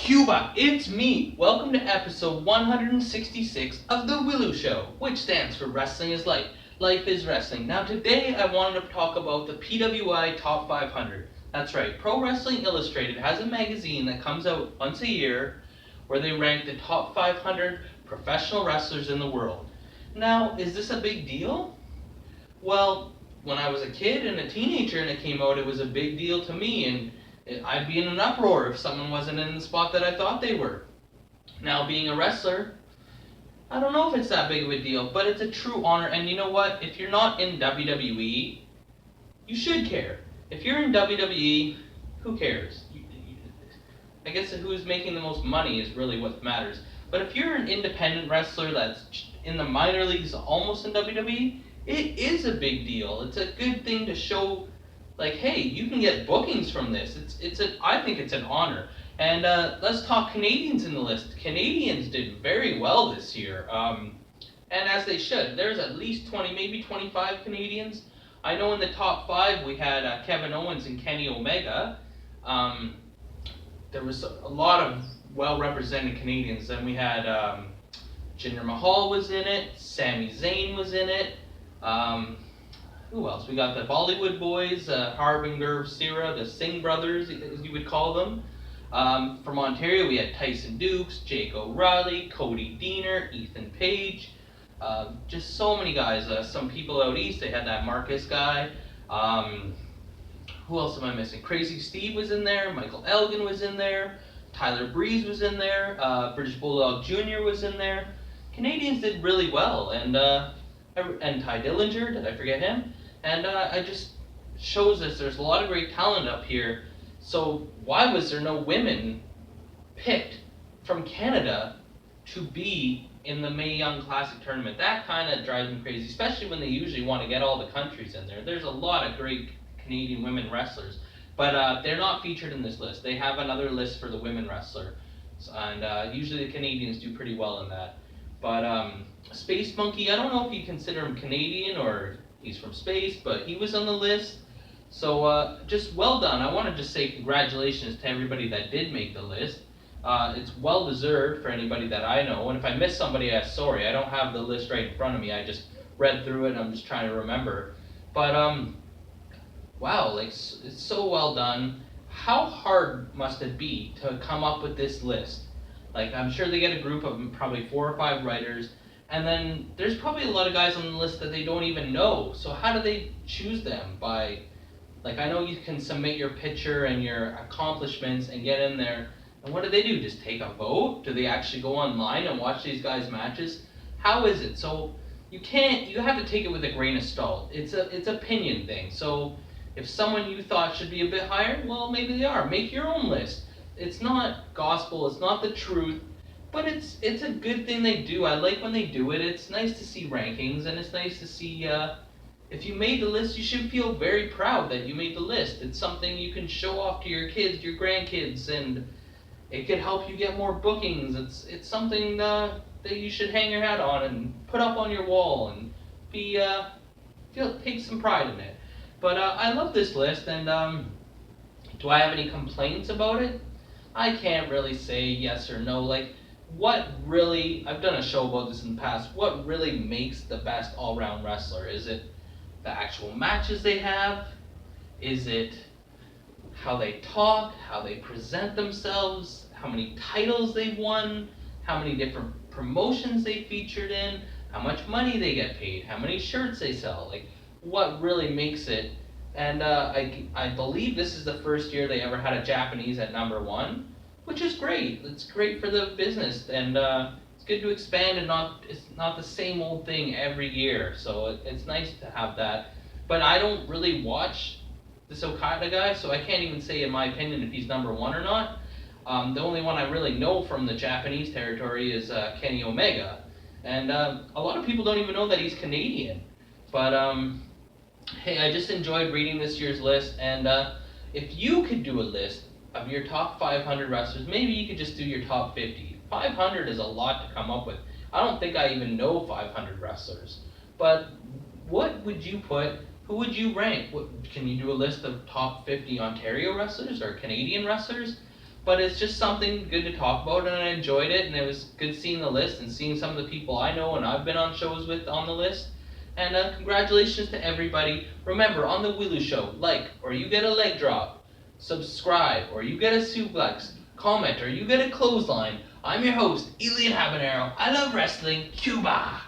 Cuba, it's me! Welcome to episode 166 of The Willow Show, which stands for Wrestling is Life. Life is Wrestling. Now today I wanted to talk about the PWI Top 500. That's right, Pro Wrestling Illustrated has a magazine that comes out once a year where they rank the top 500 professional wrestlers in the world. Now, is this a big deal? Well, when I was a kid and a teenager and it came out, it was a big deal to me, and I'd be in an uproar if someone wasn't in the spot that I thought they were. Now, being a wrestler, I don't know if it's that big of a deal, but it's a true honor. And you know what? If you're not in WWE, you should care. If you're in WWE, who cares? I guess who's making the most money is really what matters. But if you're an independent wrestler that's in the minor leagues, almost in WWE, it is a big deal. It's a good thing to show, like, hey, you can get bookings from this. I think it's an honor. And let's talk Canadians in the list. Canadians did very well this year, and as they should. There's at least 20, maybe 25 Canadians. I know in the top 5 we had Kevin Owens and Kenny Omega. There was a lot of well-represented Canadians. Then we had Jinder Mahal was in it, Sami Zayn was in it. Who else? We got the Bollywood boys, Harbinger, Sira, the Singh brothers, as you would call them. From Ontario, we had Tyson Dukes, Jake O'Reilly, Cody Deaner, Ethan Page. Just so many guys. Some people out east, they had that Marcus guy. Who else am I missing? Crazy Steve was in there. Michael Elgin was in there. Tyler Breeze was in there. British Bulldog Jr. was in there. Canadians did really well, and Ty Dillinger, did I forget him? And it just shows us there's a lot of great talent up here. So why was there no women picked from Canada to be in the Mae Young Classic tournament? That kind of drives me crazy, especially when they usually want to get all the countries in there. There's a lot of great Canadian women wrestlers, but they're not featured in this list. They have another list for the women wrestler, and usually the Canadians do pretty well in that. But Space Monkey, I don't know if you consider him Canadian or he's from space, but he was on the list. So just well done. I want to just say congratulations to everybody that did make the list. It's well deserved for anybody that I know. And if I missed somebody, I'm sorry. I don't have the list right in front of me. I just read through it and I'm just trying to remember. But wow, like it's so well done. How hard must it be to come up with this list? Like, I'm sure they get a group of probably 4 or 5 writers, and then there's probably a lot of guys on the list that they don't even know. So how do they choose them? By, like, I know you can submit your picture and your accomplishments and get in there. And what do? Just take a vote? Do they actually go online and watch these guys' matches? How is it? So you have to take it with a grain of salt. It's opinion thing. So if someone you thought should be a bit higher, well, maybe they are. Make your own list. It's not gospel, it's not the truth, but it's a good thing they do. I like when they do it. It's nice to see rankings, and it's nice to see if you made the list, you should feel very proud that you made the list. It's something you can show off to your kids, your grandkids, and it could help you get more bookings. It's something that you should hang your hat on and put up on your wall and take some pride in it. But I love this list, and do I have any complaints about it? I can't really say yes or no. Like, what really, I've done a show about this in the past, what really makes the best all-round wrestler? Is it the actual matches they have? Is it how they talk, how they present themselves, how many titles they've won, how many different promotions they featured in, how much money they get paid, how many shirts they sell? Like, what really makes it? And I believe this is the first year they ever had a Japanese at number 1, which is great. It's great for the business, and it's good to expand, and it's not the same old thing every year. So it's nice to have that. But I don't really watch this Okada guy, so I can't even say in my opinion if he's number 1 or not. The only one I really know from the Japanese territory is Kenny Omega, and a lot of people don't even know that he's Canadian. But hey, I just enjoyed reading this year's list, and if you could do a list of your top 500 wrestlers, maybe you could just do your top 50. 500 is a lot to come up with. I don't think I even know 500 wrestlers. But what would you put? Who would you rank? Can you do a list of top 50 Ontario wrestlers or Canadian wrestlers? but it's just something good to talk about, and I enjoyed it, and it was good seeing the list and seeing some of the people I know and I've been on shows with on the list. And congratulations to everybody. Remember, on the W.I.L.L.I.W show, like, or you get a leg drop. Subscribe, or you get a suplex. Comment, or you get a clothesline. I'm your host, Elian Habanero. I love wrestling. Cuba!